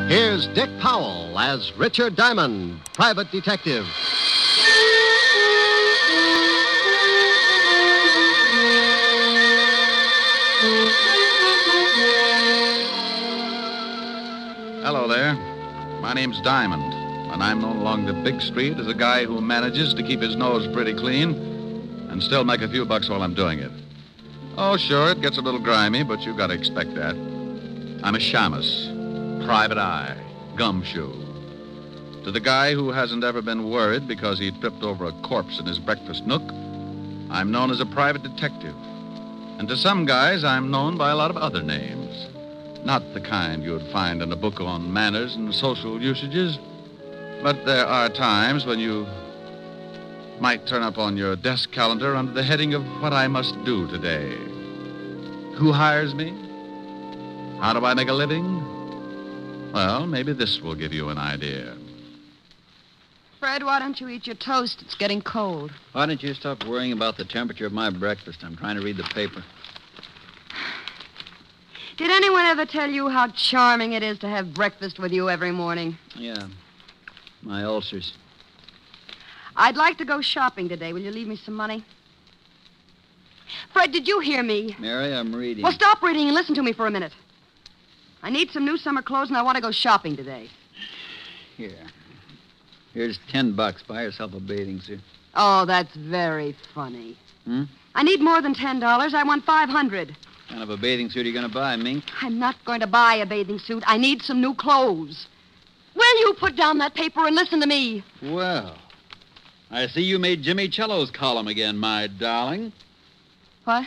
Here's Dick Powell as Richard Diamond, private detective. Hello there. My name's Diamond, and I'm known along the big street as a guy who manages to keep his nose pretty clean and still make a few bucks while I'm doing it. Oh, sure, it gets a little grimy, but you've got to expect that. I'm a shamus, private eye, gumshoe. To the guy who hasn't ever been worried because he tripped over a corpse in his breakfast nook, I'm known as a private detective. And to some guys, I'm known by a lot of other names. Not the kind you would find in a book on manners and social usages. But there are times when you might turn up on your desk calendar under the heading of what I must do today. Who hires me? How do I make a living? Well, maybe this will give you an idea. Fred, why don't you eat your toast? It's getting cold. Why don't you stop worrying about the temperature of my breakfast? I'm trying to read the paper. Did anyone ever tell you how charming it is to have breakfast with you every morning? Yeah, my ulcers. I'd like to go shopping today. Will you leave me some money? Fred, did you hear me? Mary, I'm reading. Well, stop reading and listen to me for a minute. I need some new summer clothes, and I want to go shopping today. Here. Here's $10. Buy yourself a bathing suit. Oh, that's very funny. Hmm? I need more than $10. I want $500. What kind of a bathing suit are you going to buy, Mink? I'm not going to buy a bathing suit. I need some new clothes. Will you put down that paper and listen to me? Well, I see you made Jimmy Cello's column again, my darling. What?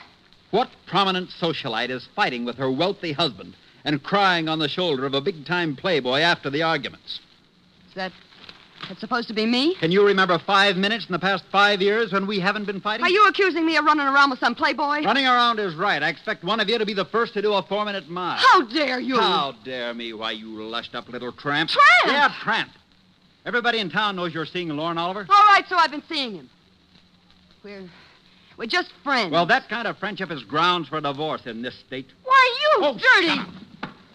What prominent socialite is fighting with her wealthy husband and crying on the shoulder of a big-time playboy after the arguments? Is that's supposed to be me? Can you remember 5 minutes in the past 5 years when we haven't been fighting? Are you accusing me of running around with some playboy? Running around is right. I expect one of you to be the first to do a 4-minute mile. How dare you? How dare me? Why, you lushed-up little tramp. Tramp? Yeah, tramp. Everybody in town knows you're seeing Lorne Oliver. All right, so I've been seeing him. We're just friends. Well, that kind of friendship is grounds for divorce in this state. Why, you dirty... Shut up.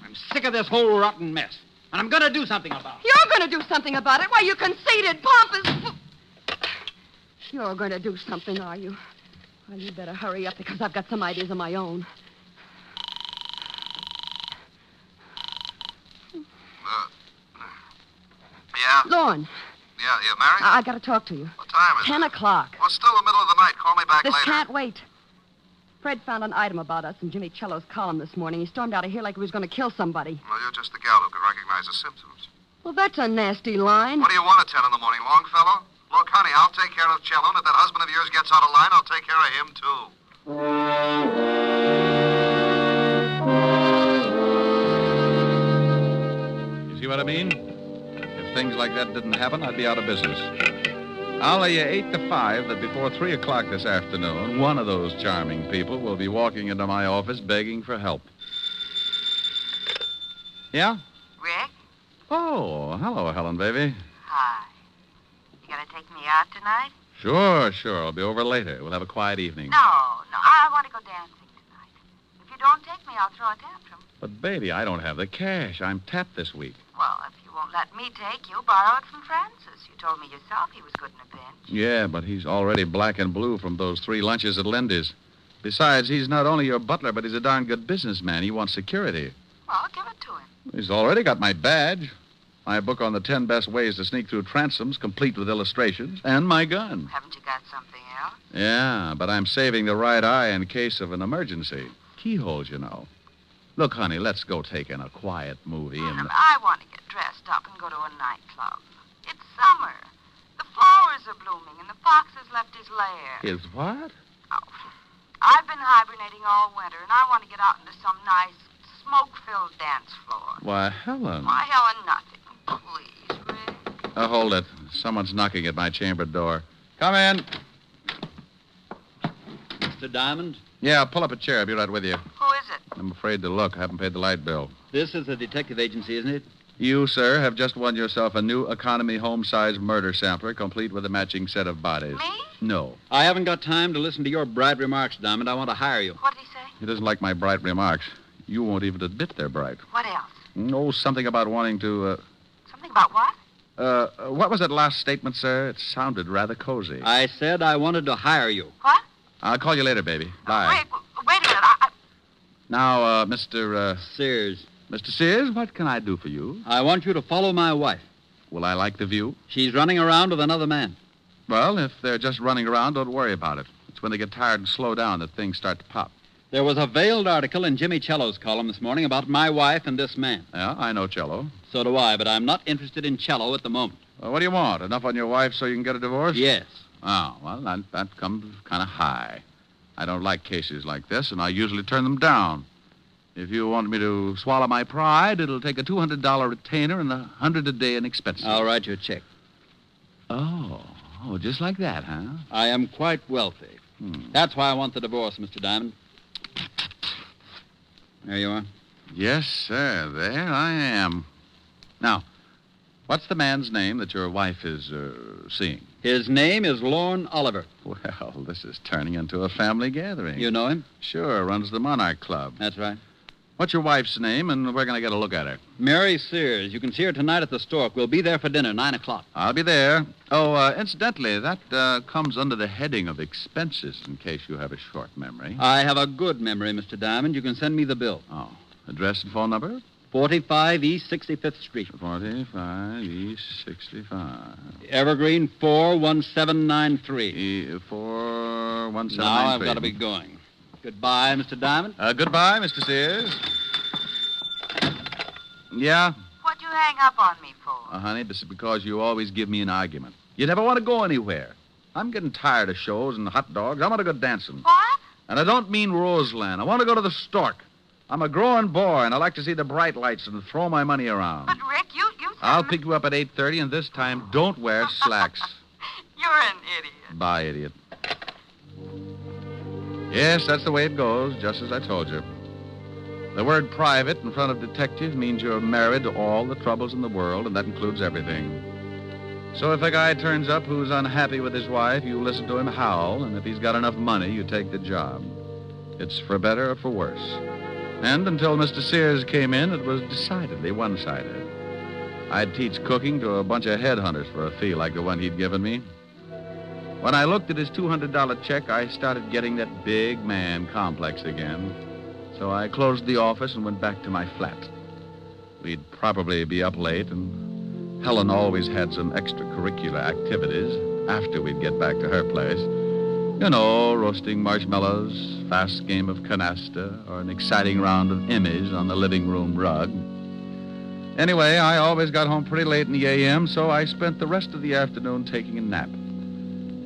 I'm sick of this whole rotten mess, and I'm going to do something about it. You're going to do something about it? Why, you conceited, pompous... You're going to do something, are you? Well, you better hurry up, because I've got some ideas of my own. Yeah? Lorne, Yeah, Mary? I got to talk to you. What time is 10 it? o'clock. Well, it's still the middle of the night. Call me back This later. can't wait. Fred found an item about us in Jimmy Cello's column this morning. He stormed out of here like he was going to kill somebody. Well, you're just the gal who can recognize the symptoms. Well, that's a nasty line. What do you want at 10 in the morning, Longfellow? Look, honey, I'll take care of Cello, and if that husband of yours gets out of line, I'll take care of him, too. You see what I mean? If things like that didn't happen, I'd be out of business. I'll lay you 8 to 5 that before 3 o'clock this afternoon, one of those charming people will be walking into my office begging for help. Yeah? Rick? Oh, hello, Helen, baby. Hi. You gonna take me out tonight? Sure. I'll be over later. We'll have a quiet evening. No. I want to go dancing tonight. If you don't take me, I'll throw a tantrum. But, baby, I don't have the cash. I'm tapped this week. Well, if you won't let me take you, borrow it from Francis. You told me yourself he was good in a pinch. Yeah, but he's already black and blue from those 3 lunches at Lindy's. Besides, he's not only your butler, but he's a darn good businessman. He wants security. Well, give it to him. He's already got my badge, my book on the 10 best ways to sneak through transoms, complete with illustrations, and my gun. Haven't you got something else? Yeah, but I'm saving the right eye in case of an emergency. Keyholes, you know. Look, honey, let's go take in a quiet movie and... I want to get dressed up and go to a nightclub. It's summer. The flowers are blooming, and the fox has left his lair. His what? Oh, I've been hibernating all winter, and I want to get out into some nice, smoke-filled dance floor. Why, Helen. Why, Helen, nothing. Please, Rick. Hold it. Someone's knocking at my chamber door. Come in. Mr. Diamond? Yeah, pull up a chair. I'll be right with you. Who is it? I'm afraid to look. I haven't paid the light bill. This is a detective agency, isn't it? You, sir, have just won yourself a new economy home-size murder sampler, complete with a matching set of bodies. Me? No. I haven't got time to listen to your bright remarks, Diamond. I want to hire you. What did he say? He doesn't like my bright remarks. You won't even admit they're bright. What else? Oh, something about wanting to, Something about what? what was that last statement, sir? It sounded rather cozy. I said I wanted to hire you. What? I'll call you later, baby. Bye. Wait a minute. Now, Mr. Sears, Mr. Sears, what can I do for you? I want you to follow my wife. Will I like the view? She's running around with another man. Well, if they're just running around, don't worry about it. It's when they get tired and slow down that things start to pop. There was a veiled article in Jimmy Cello's column this morning about my wife and this man. Yeah, I know Cello. So do I, but I'm not interested in Cello at the moment. Well, what do you want? Enough on your wife so you can get a divorce? Yes. Oh, well, that comes kind of high. I don't like cases like this, and I usually turn them down. If you want me to swallow my pride, it'll take a $200 retainer and $100 a day in expenses. I'll write you a check. Oh, just like that, huh? I am quite wealthy. That's why I want the divorce, Mr. Diamond. There you are. Yes, sir. There I am. Now, what's the man's name that your wife is seeing? His name is Lorne Oliver. Well, this is turning into a family gathering. You know him? Sure, runs the Monarch Club. That's right. What's your wife's name, and we're going to get a look at her? Mary Sears. You can see her tonight at the Stork. We'll be there for dinner, 9 o'clock. I'll be there. Oh, incidentally, that comes under the heading of expenses, in case you have a short memory. I have a good memory, Mr. Diamond. You can send me the bill. Oh, address and phone number? 45 East 65th Street. 45 East 65. Evergreen 41793. 41793. Now I've got to be going. Goodbye, Mr. Diamond. Goodbye, Mr. Sears. Yeah? What'd you hang up on me for? Honey, this is because you always give me an argument. You never want to go anywhere. I'm getting tired of shows and hot dogs. I want to go dancing. What? And I don't mean Roseland. I want to go to the Stork. I'm a growing boy, and I like to see the bright lights and throw my money around. But, Rick, you I'll pick you up at 8:30, and this time, don't wear slacks. You're an idiot. Bye, idiot. Yes, that's the way it goes, just as I told you. The word private in front of detective means you're married to all the troubles in the world, and that includes everything. So if a guy turns up who's unhappy with his wife, you listen to him howl, and if he's got enough money, you take the job. It's for better or for worse. And until Mr. Sears came in, it was decidedly one-sided. I'd teach cooking to a bunch of headhunters for a fee like the one he'd given me. When I looked at his $200 check, I started getting that big man complex again. So I closed the office and went back to my flat. We'd probably be up late, and Helen always had some extracurricular activities after we'd get back to her place. You know, roasting marshmallows, fast game of canasta, or an exciting round of immies on the living room rug. Anyway, I always got home pretty late in the a.m., so I spent the rest of the afternoon taking a nap.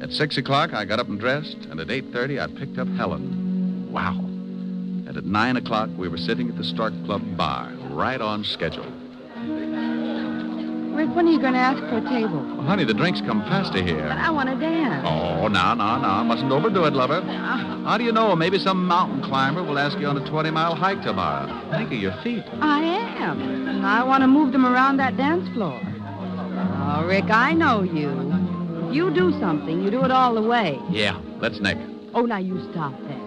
At 6 o'clock, I got up and dressed, and at 8:30, I picked up Helen. Wow. And at 9 o'clock, we were sitting at the Stork Club bar, right on schedule. Rick, when are you going to ask for a table? Well, honey, the drinks come faster here. But I want to dance. Oh, no. Mustn't overdo it, lover. How do you know? Maybe some mountain climber will ask you on a 20-mile hike tomorrow. Think of your feet. I am. And I want to move them around that dance floor. Oh, Rick, I know you. If you do something, you do it all the way. Yeah, let's nick. Oh, now you stop that.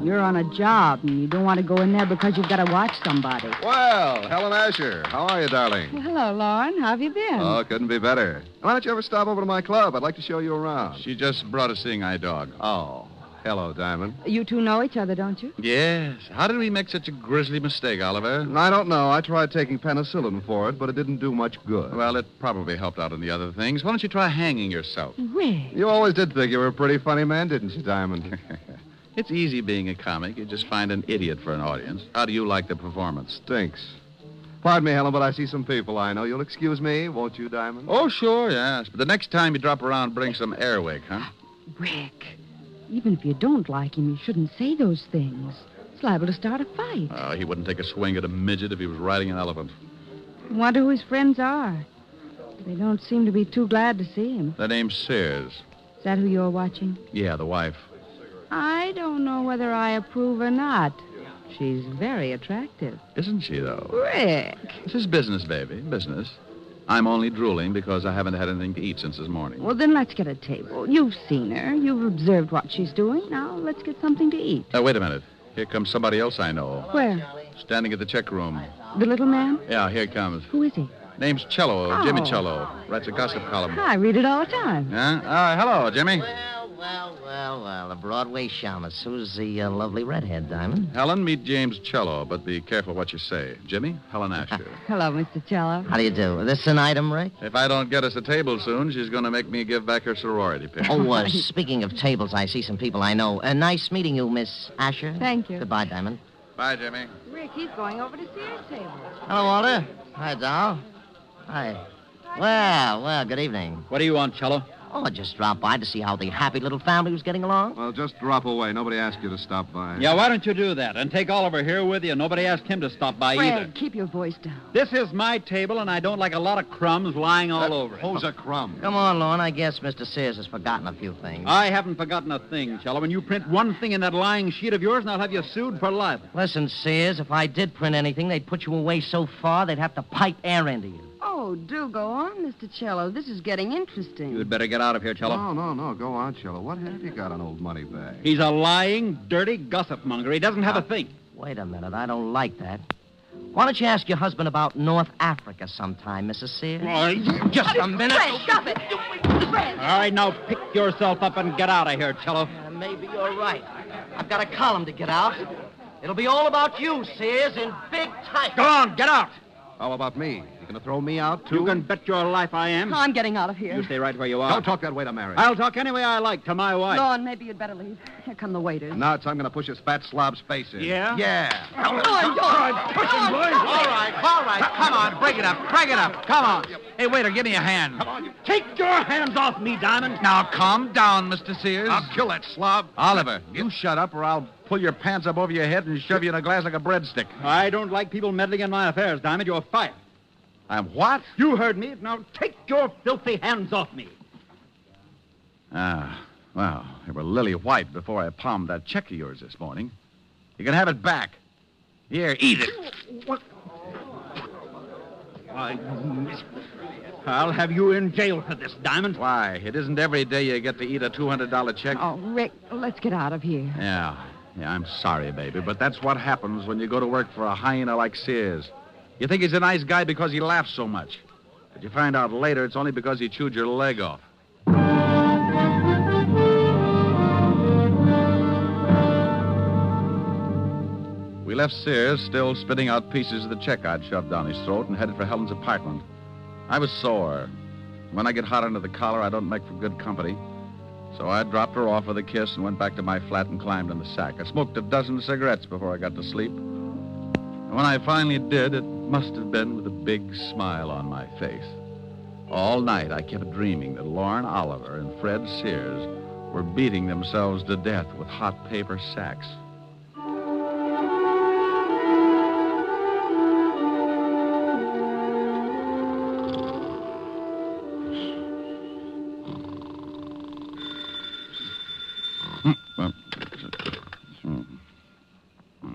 You're on a job, and you don't want to go in there because you've got to watch somebody. Well, Helen Asher, how are you, darling? Well, hello, Lauren. How have you been? Oh, couldn't be better. Why don't you ever stop over to my club? I'd like to show you around. She just brought a seeing-eye dog. Oh, hello, Diamond. You two know each other, don't you? Yes. How did we make such a grisly mistake, Oliver? I don't know. I tried taking penicillin for it, but it didn't do much good. Well, it probably helped out in the other things. Why don't you try hanging yourself? Rick. You always did think you were a pretty funny man, didn't you, Diamond? It's easy being a comic. You just find an idiot for an audience. How do you like the performance? Stinks. Pardon me, Helen, but I see some people I know. You'll excuse me, won't you, Diamond? Oh, sure, yes. But the next time you drop around, bring some airwick, huh? Rick, even if you don't like him, you shouldn't say those things. It's liable to start a fight. Oh, he wouldn't take a swing at a midget if he was riding an elephant. Wonder who his friends are. They don't seem to be too glad to see him. That name's Sears. Is that who you're watching? Yeah, the wife. I don't know whether I approve or not. She's very attractive. Isn't she, though? Rick. This is business, baby, business. I'm only drooling because I haven't had anything to eat since this morning. Well, then let's get a table. You've seen her. You've observed what she's doing. Now let's get something to eat. Wait a minute. Here comes somebody else I know. Where? Standing at the check room. The little man? Yeah, here he comes. Who is he? Name's Cello, Jimmy Oh. Cello. Writes a gossip column. I read it all the time. Yeah? Hello, Jimmy. Well, a Broadway shamus. Who's the lovely redhead, Diamond? Helen, meet James Cello, but be careful what you say. Jimmy, Helen Asher. Hello, Mr. Cello. How do you do? This an item, Rick? If I don't get us a table soon, she's going to make me give back her sorority pin. Oh, speaking of tables, I see some people I know. Nice meeting you, Miss Asher. Thank you. Goodbye, Diamond. Bye, Jimmy. Rick, he's going over to Sears' table. Hello, Walter. Hi, Doll. Hi. Well, good evening. What do you want, Cello? Oh, I just dropped by to see how the happy little family was getting along. Well, just drop away. Nobody asked you to stop by. Yeah, why don't you do that? And take Oliver here with you. Nobody asked him to stop by either. Fred, keep your voice down. This is my table, and I don't like a lot of crumbs lying all over it. Who's a crumb? Come on, Lorne. I guess Mr. Sears has forgotten a few things. I haven't forgotten a thing, Cello. When you print one thing in that lying sheet of yours, and I'll have you sued for libel. Listen, Sears, if I did print anything, they'd put you away so far they'd have to pipe air into you. Oh, do go on, Mr. Cello. This is getting interesting. You'd better get out of here, Cello. No. Go on, Cello. What have you got on old Moneybag? He's a lying, dirty gossip monger. He doesn't have a thing. Wait a minute. I don't like that. Why don't you ask your husband about North Africa sometime, Mrs. Sears? Just a minute. Fred, stop it. Fred. All right, now pick yourself up and get out of here, Cello. Maybe you're right. I've got a column to get out. It'll be all about you, Sears, in big type. Go on, get out. How about me? You gonna throw me out, too? You can bet your life I am. I'm getting out of here. You stay right where you are. Don't talk that way to Mary. I'll talk any way I like to my wife. Lorne, maybe you'd better leave. Here come the waiters. Now it's I'm gonna push his fat slob's face in. Yeah? Yeah. Lorne, Lorne. All right. Come on. Break it up. Come on. Hey, waiter, give me a hand. Take your hands off me, Diamond. Now, calm down, Mr. Sears. I'll kill that slob. Oliver, you shut up or I'll pull your pants up over your head and shove you in a glass like a breadstick. I don't like people meddling in my affairs, Diamond. You're fired. I'm what? You heard me. Now take your filthy hands off me. Well, they were lily white before I palmed that check of yours this morning. You can have it back. Here, eat it. What? I'll have you in jail for this, Diamond. Why? It isn't every day you get to eat a $200 check. Oh, Rick, let's get out of here. Yeah, I'm sorry, baby, but that's what happens when you go to work for a hyena like Sears. You think he's a nice guy because he laughs so much. But you find out later it's only because he chewed your leg off. We left Sears still spitting out pieces of the check I'd shoved down his throat and headed for Helen's apartment. I was sore. When I get hot under the collar, I don't make for good company. So I dropped her off with a kiss and went back to my flat and climbed in the sack. I smoked a dozen cigarettes before I got to sleep. And when I finally did, it must have been with a big smile on my face. All night I kept dreaming that Lorne Oliver and Fred Sears were beating themselves to death with hot paper sacks.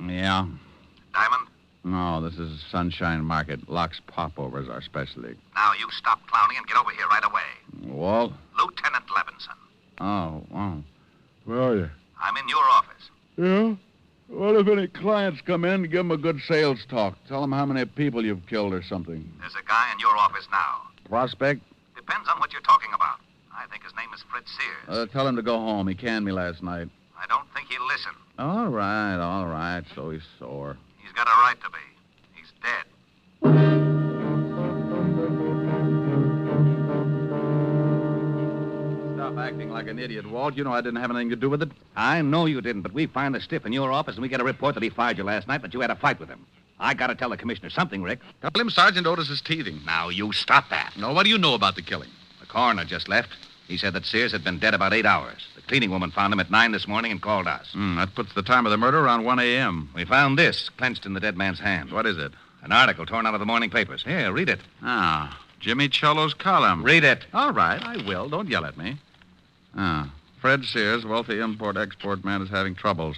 Yeah. Diamond, No, this is Sunshine Market. Locks Popovers our specialty. now you stop clowning and get over here right away. Walt? Lieutenant Levinson. Oh. Where are you? I'm in your office. Yeah? What if any clients come in? Give them a good sales talk. Tell them how many people you've killed or something. There's a guy in your office now. Prospect? Depends on what you're talking about. I think his name is Fred Sears. Tell him to go home. He canned me last night. I don't think he'll listen. All right. So he's sore. He's got a right to be. He's dead. Stop acting like an idiot, Walt. You know I didn't have anything to do with it. I know you didn't, but we find the stiff in your office, and we get a report that he fired you last night, that you had a fight with him. I got to tell the commissioner something, Rick. Tell him Sergeant Otis is teething. Now, you stop that. No, what do you know about the killing? The coroner just left. He said that Sears had been dead about 8 hours. The cleaning woman found him at 9 this morning and called us. That puts the time of the murder around 1 a.m. We found this clenched in the dead man's hand. What is it? An article torn out of the morning papers. Here, read it. Jimmy Cello's column. Read it. All right, I will. Don't yell at me. Fred Sears, wealthy import-export man, is having troubles.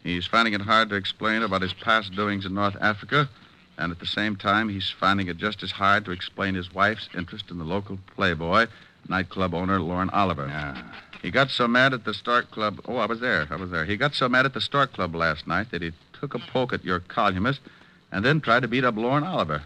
He's finding it hard to explain about his past doings in North Africa, and at the same time, he's finding it just as hard to explain his wife's interest in the local playboy, nightclub owner Lorne Oliver. He got so mad at the Stork Club. Oh, I was there. He got so mad at the Stork Club last night that he took a poke at your columnist and then tried to beat up Lorne Oliver.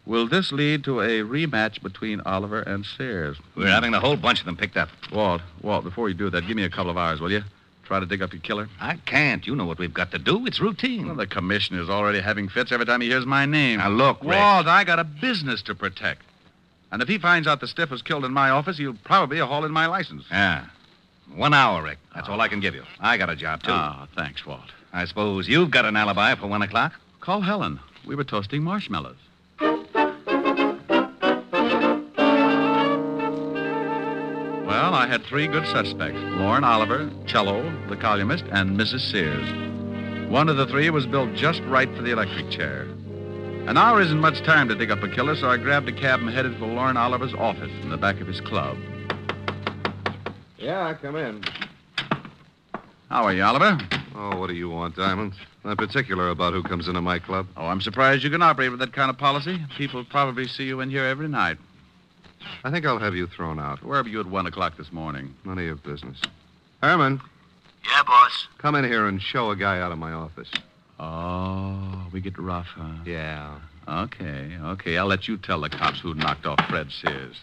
Will this lead to a rematch between Oliver and Sears? We're having the whole bunch of them picked up. Walt, before you do that, give me a couple of hours, will you? Try to dig up your killer. I can't. You know what we've got to do. It's routine. Well, the commissioner's already having fits every time he hears my name. Now, look, Rick. Walt, I got a business to protect. And if he finds out the stiff was killed in my office, he'll probably haul in my license. Yeah. 1 hour, Rick. That's all I can give you. I got a job, too. Ah, thanks, Walt. I suppose you've got an alibi for 1 o'clock? Call Helen. We were toasting marshmallows. Well, I had 3 good suspects. Lorne Oliver, Cello, the columnist, and Mrs. Sears. One of the 3 was built just right for the electric chair. An hour isn't much time to dig up a killer, so I grabbed a cab and headed for Lorne Oliver's office in the back of his club. Yeah, come in. How are you, Oliver? Oh, what do you want, Diamond? I'm particular about who comes into my club. Oh, I'm surprised you can operate with that kind of policy. People probably see you in here every night. I think I'll have you thrown out. Where were you at 1 o'clock this morning? None of your business. Herman, Yeah, boss. come in here and show a guy out of my office. Oh, we get rough, huh? Yeah. Okay. I'll let you tell the cops who knocked off Fred Sears.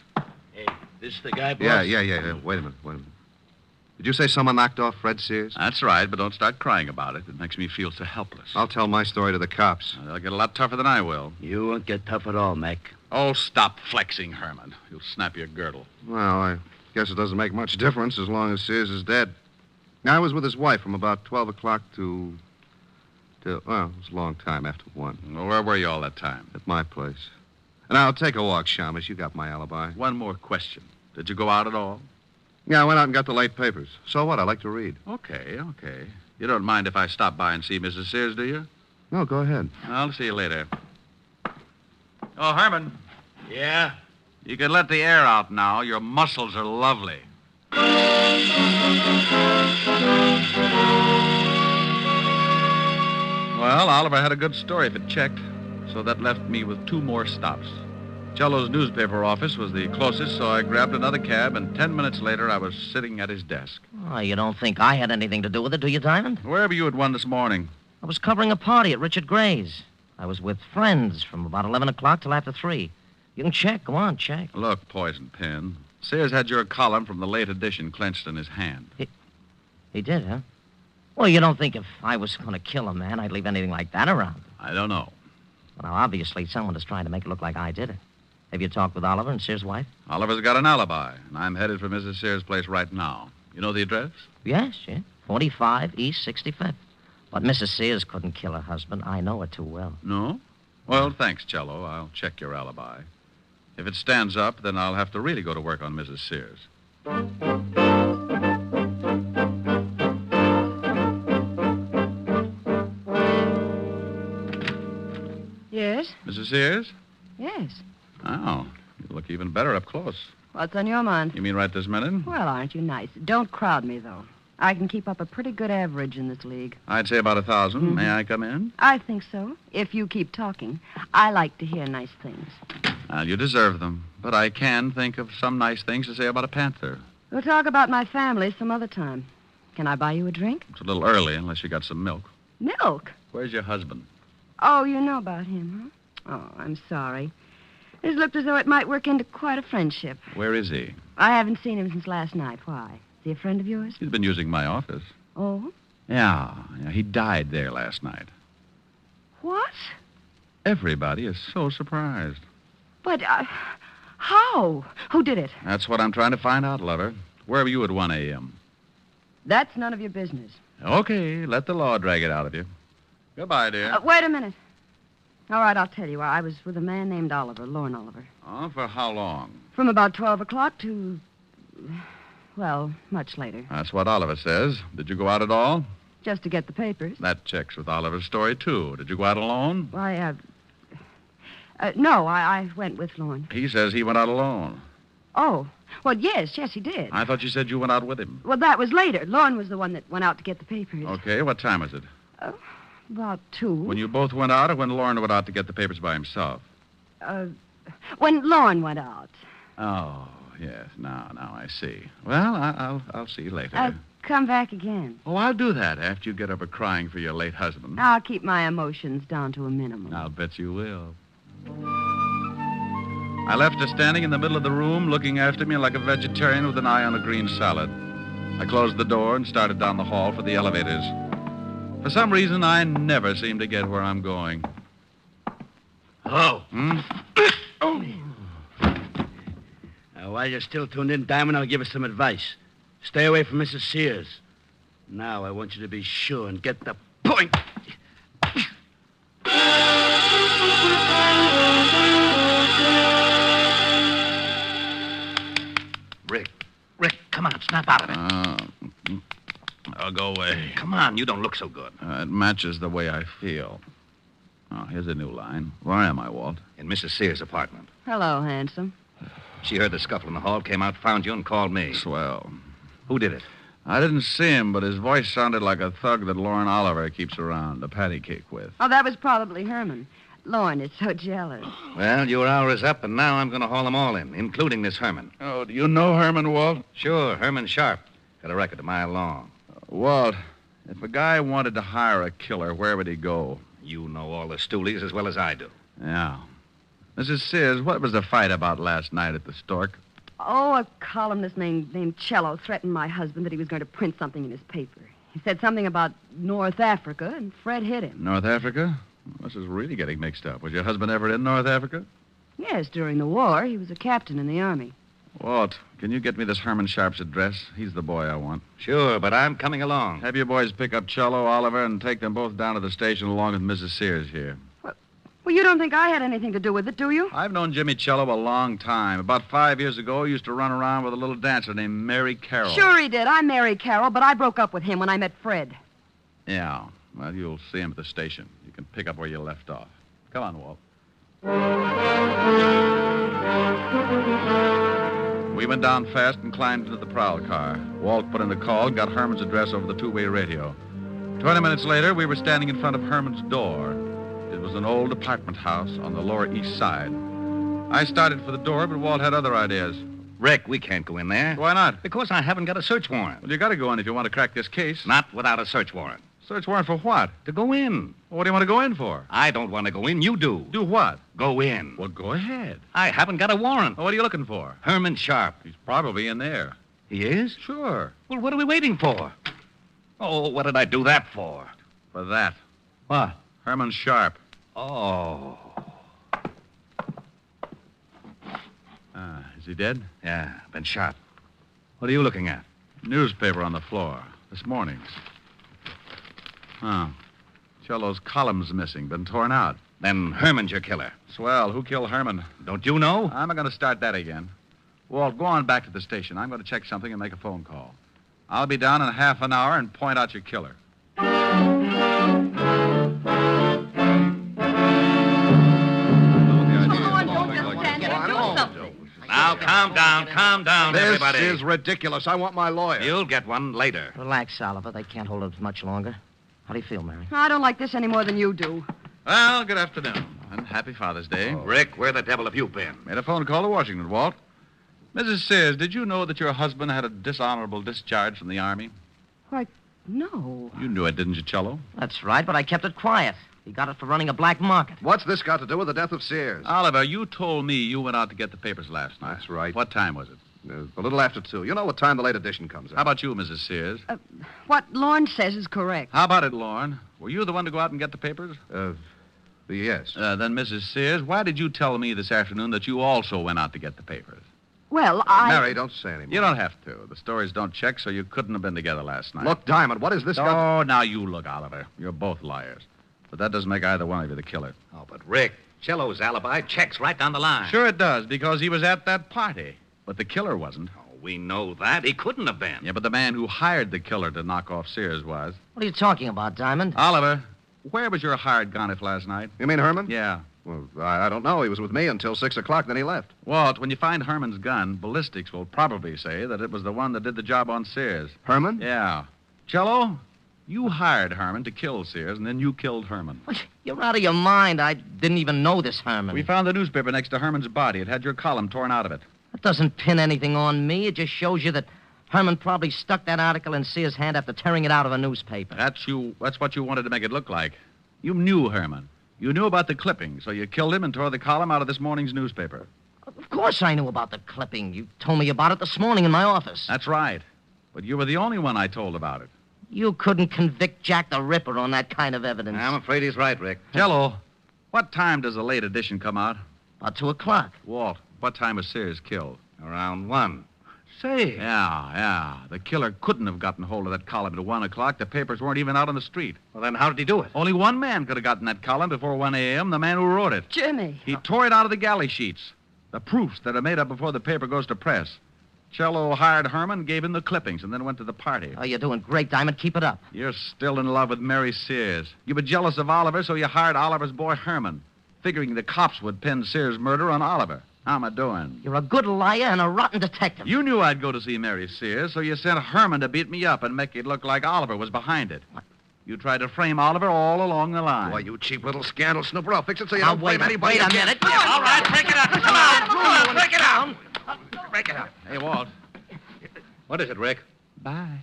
Hey, this the guy, boss? Yeah. Wait a minute. Did you say someone knocked off Fred Sears? That's right, but don't start crying about it. It makes me feel so helpless. I'll tell my story to the cops. They'll get a lot tougher than I will. You won't get tough at all, Mac. Oh, stop flexing, Herman. You'll snap your girdle. Well, I guess it doesn't make much difference as long as Sears is dead. I was with his wife from about 12 o'clock to well, it was a long time after 1. Well, where were you all that time? At my place. Now, take a walk, Shamus. You got my alibi. One more question. Did you go out at all? Yeah, I went out and got the late papers. So what? I like to read. Okay. You don't mind if I stop by and see Mrs. Sears, do you? No, go ahead. I'll see you later. Oh, Herman. Yeah? You can let the air out now. Your muscles are lovely. Well, Oliver had a good story if it checked, so that left me with 2 more stops. Cello's newspaper office was the closest, so I grabbed another cab, and 10 minutes later, I was sitting at his desk. Oh, you don't think I had anything to do with it, do you, Diamond? Where were you at 1 this morning? I was covering a party at Richard Gray's. I was with friends from about 11 o'clock till after 3. You can check. Go on, check. Look, Poison Pin. Sears had your column from the late edition clenched in his hand. He did, huh? Well, you don't think if I was going to kill a man, I'd leave anything like that around? I don't know. Well, now, obviously, someone is trying to make it look like I did it. Have you talked with Oliver and Sears' wife? Oliver's got an alibi, and I'm headed for Mrs. Sears' place right now. You know the address? Yes. 45 East 65th. But Mrs. Sears couldn't kill her husband. I know her too well. No? Well, thanks, Cello. I'll check your alibi. If it stands up, then I'll have to really go to work on Mrs. Sears. Yes? Mrs. Sears? Yes. Oh, you look even better up close. What's on your mind? You mean right this minute? Well, aren't you nice? Don't crowd me, though. I can keep up a pretty good average in this league. I'd say about 1,000. Mhm. May I come in? I think so, if you keep talking. I like to hear nice things. Well, you deserve them. But I can think of some nice things to say about a panther. We'll talk about my family some other time. Can I buy you a drink? It's a little early, unless you got some milk. Milk? Where's your husband? Oh, you know about him, huh? Oh, I'm sorry. This looked as though it might work into quite a friendship. Where is he? I haven't seen him since last night. Why? Is he a friend of yours? He's been using my office. Oh? Yeah, he died there last night. What? Everybody is so surprised. But, how? Who did it? That's what I'm trying to find out, lover. Where were you at 1 a.m.? That's none of your business. Okay, let the law drag it out of you. Goodbye, dear. Wait a minute. All right, I'll tell you. I was with a man named Oliver, Lorne Oliver. Oh, for how long? From about 12 o'clock to, well, much later. That's what Oliver says. Did you go out at all? Just to get the papers. That checks with Oliver's story, too. Did you go out alone? Why, no, I went with Lorne. He says he went out alone. Oh, well, yes, he did. I thought you said you went out with him. Well, that was later. Lorne was the one that went out to get the papers. Okay, what time was it? About 2. When you both went out or when Lorne went out to get the papers by himself? When Lorne went out. Oh, yes. Now I see. Well, I'll see you later. Come back again. Oh, I'll do that after you get over crying for your late husband. I'll keep my emotions down to a minimum. I'll bet you will. I left her standing in the middle of the room, looking after me like a vegetarian with an eye on a green salad. I closed the door and started down the hall for the elevators. For some reason, I never seem to get where I'm going. Hello. Oh. While you're still tuned in, Diamond, I'll give you some advice. Stay away from Mrs. Sears. Now I want you to be sure and get the point. Rick, come on, snap out of it. I'll go away. Come on, you don't look so good. It matches the way I feel. Oh, here's a new line. Where am I, Walt? In Mrs. Sears' apartment. Hello, handsome. She heard the scuffle in the hall, came out, found you, and called me. Swell. Who did it? I didn't see him, but his voice sounded like a thug that Lauren Oliver keeps around, a patty cake with. Oh, that was probably Herman. Lauren is so jealous. Well, your hour is up, and now I'm going to haul them all in, including this Herman. Oh, do you know Herman, Walt? Sure, Herman Sharp. Got a record a mile long. Walt, if a guy wanted to hire a killer, where would he go? You know all the stoolies as well as I do. Yeah. Mrs. Sears, what was the fight about last night at the Stork? Oh, a columnist named Cello threatened my husband that he was going to print something in his paper. He said something about North Africa, and Fred hit him. North Africa? This is really getting mixed up. Was your husband ever in North Africa? Yes, during the war. He was a captain in the Army. Walt, can you get me this Herman Sharp's address? He's the boy I want. Sure, but I'm coming along. Have your boys pick up Cello, Oliver, and take them both down to the station along with Mrs. Sears here. Well, you don't think I had anything to do with it, do you? I've known Jimmy Cello a long time. About 5 years ago, he used to run around with a little dancer named Mary Carroll. Sure he did. I married Carol, but I broke up with him when I met Fred. Yeah. Well, you'll see him at the station. You can pick up where you left off. Come on, Walt. We went down fast and climbed into the prowl car. Walt put in a call and got Herman's address over the two-way radio. 20 minutes later, we were standing in front of Herman's door. It was an old apartment house on the Lower East Side. I started for the door, but Walt had other ideas. Rick, we can't go in there. Why not? Because I haven't got a search warrant. Well, you got to go in if you want to crack this case. Not without a search warrant. Search warrant for what? To go in. Well, what do you want to go in for? I don't want to go in. You do. Do what? Go in. Well, go ahead. I haven't got a warrant. Well, what are you looking for? Herman Sharp. He's probably in there. He is? Sure. Well, what are we waiting for? Oh, what did I do that for? For that. What? Herman Sharp. Oh. Is he dead? Yeah, been shot. What are you looking at? Newspaper on the floor. This morning's. Oh. Cello's column's missing. Been torn out. Then Herman's your killer. Swell. Who killed Herman? Don't you know? I'm not going to start that again. Walt, go on back to the station. I'm going to check something and make a phone call. I'll be down in half an hour and point out your killer. Now, calm down, everybody. This is ridiculous. I want my lawyer. You'll get one later. Relax, Oliver. They can't hold it much longer. How do you feel, Mary? I don't like this any more than you do. Well, good afternoon, and happy Father's Day. Rick, where the devil have you been? Made a phone call to Washington, Walt. Mrs. Sears, did you know that your husband had a dishonorable discharge from the Army? Why, no. You knew it, didn't you, Cello? That's right, but I kept it quiet. He got it for running a black market. What's this got to do with the death of Sears? Oliver, you told me you went out to get the papers last night. That's right. What time was it? A little after 2. You know what time the late edition comes out. How about you, Mrs. Sears? What Lorne says is correct. How about it, Lorne? Were you the one to go out and get the papers? Yes. Then, Mrs. Sears, why did you tell me this afternoon that you also went out to get the papers? Well, Mary, don't say anymore. You don't have to. The stories don't check, so you couldn't have been together last night. Look, Diamond, what is this got... Oh, now you look, Oliver. You're both liars. But that doesn't make either one of you the killer. Oh, but Rick, Cello's alibi checks right down the line. Sure it does, because he was at that party. But the killer wasn't. Oh, we know that. He couldn't have been. Yeah, but the man who hired the killer to knock off Sears was. What are you talking about, Diamond? Oliver, where was your hired gun if last night? You mean Herman? Yeah. Well, I don't know. He was with me until 6 o'clock, then he left. Walt, when you find Herman's gun, ballistics will probably say that it was the one that did the job on Sears. Herman? Yeah. Cello, you hired Herman to kill Sears, and then you killed Herman. You're out of your mind. I didn't even know this Herman. We found the newspaper next to Herman's body. It had your column torn out of it. It doesn't pin anything on me. It just shows you that Herman probably stuck that article in Sears' hand after tearing it out of a newspaper. That's what you wanted to make it look like. You knew Herman. You knew about the clipping, so you killed him and tore the column out of this morning's newspaper. Of course I knew about the clipping. You told me about it this morning in my office. That's right. But you were the only one I told about it. You couldn't convict Jack the Ripper on that kind of evidence. I'm afraid he's right, Rick. Jello, what time does the late edition come out? About 2 o'clock. Walt, what time was Sears killed? Around 1. Say. Yeah. The killer couldn't have gotten hold of that column at 1 o'clock. The papers weren't even out on the street. Well, then how did he do it? Only one man could have gotten that column before 1 a.m., the man who wrote it. Jimmy. He tore it out of the galley sheets. The proofs that are made up before the paper goes to press. Cello hired Herman, gave him the clippings, and then went to the party. Oh, you're doing great, Diamond. Keep it up. You're still in love with Mary Sears. You were jealous of Oliver, so you hired Oliver's boy Herman, figuring the cops would pin Sears' murder on Oliver. How am I doing? You're a good liar and a rotten detective. You knew I'd go to see Mary Sears, so you sent Herman to beat me up and make it look like Oliver was behind it. What? You tried to frame Oliver all along the line. Why, you cheap little scandal snooper. I'll fix it so you Now, don't blame anybody. Wait a again. minute. All right, break it up. Come on, break it up. Break it up. Hey, Walt. What is it, Rick? Bye.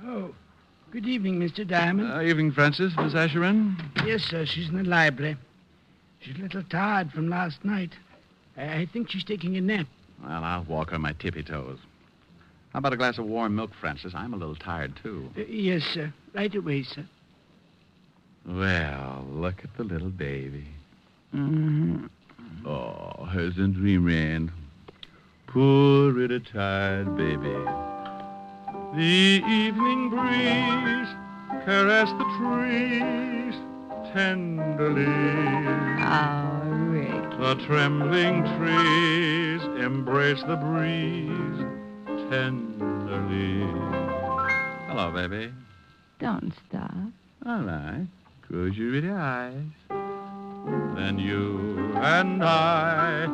Oh, good evening, Mr. Diamond. Evening, Francis. Miss Asher in? Yes, sir, she's in the library. She's a little tired from last night. I think she's taking a nap. Well, I'll walk on my tippy toes. How about a glass of warm milk, Francis? I'm a little tired, too. Yes, sir. Right away, sir. Well, look at the little baby. Mm-hmm. Oh, hers in dreamland. Poor little tired baby. The evening breeze caressed the trees tenderly. Oh, Rick. The trembling trees embrace the breeze tenderly. Hello, baby. Don't stop. All right. Close your pretty eyes. Then you and I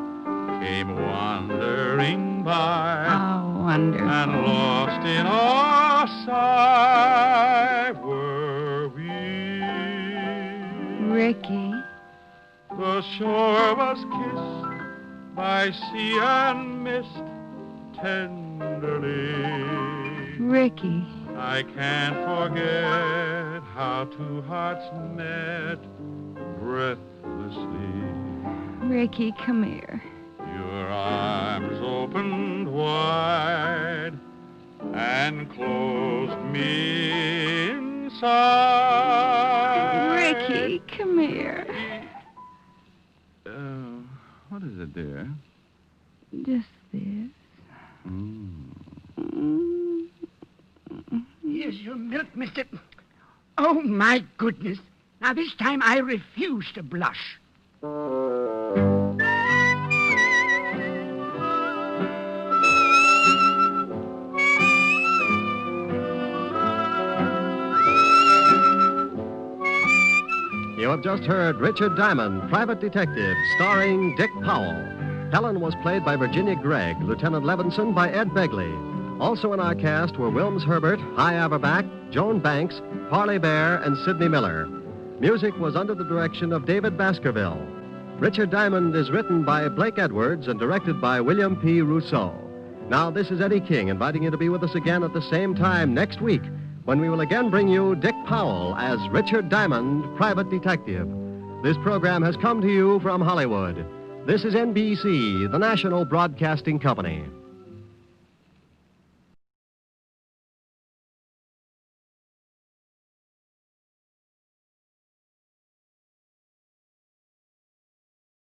came wandering by. Oh, wonderful. And lost in our sigh were we. Ricky. The shore was kissed by sea and mist tenderly. Ricky. I can't forget how two hearts met breathlessly. Ricky, come here. Your arms opened wide and closed me inside. Ricky, come here. What is it, dear? Just this. Here's your milk, mister. Oh, my goodness. Now, this time I refuse to blush. You have just heard Richard Diamond, Private Detective, starring Dick Powell. Helen was played by Virginia Gregg, Lieutenant Levinson by Ed Begley. Also in our cast were Wilms Herbert, Hy Averback, Joan Banks, Parley Bear, and Sidney Miller. Music was under the direction of David Baskerville. Richard Diamond is written by Blake Edwards and directed by William P. Rousseau. Now, this is Eddie King inviting you to be with us again at the same time next week when we will again bring you Dick Powell as Richard Diamond, Private Detective. This program has come to you from Hollywood. This is NBC, the national broadcasting company.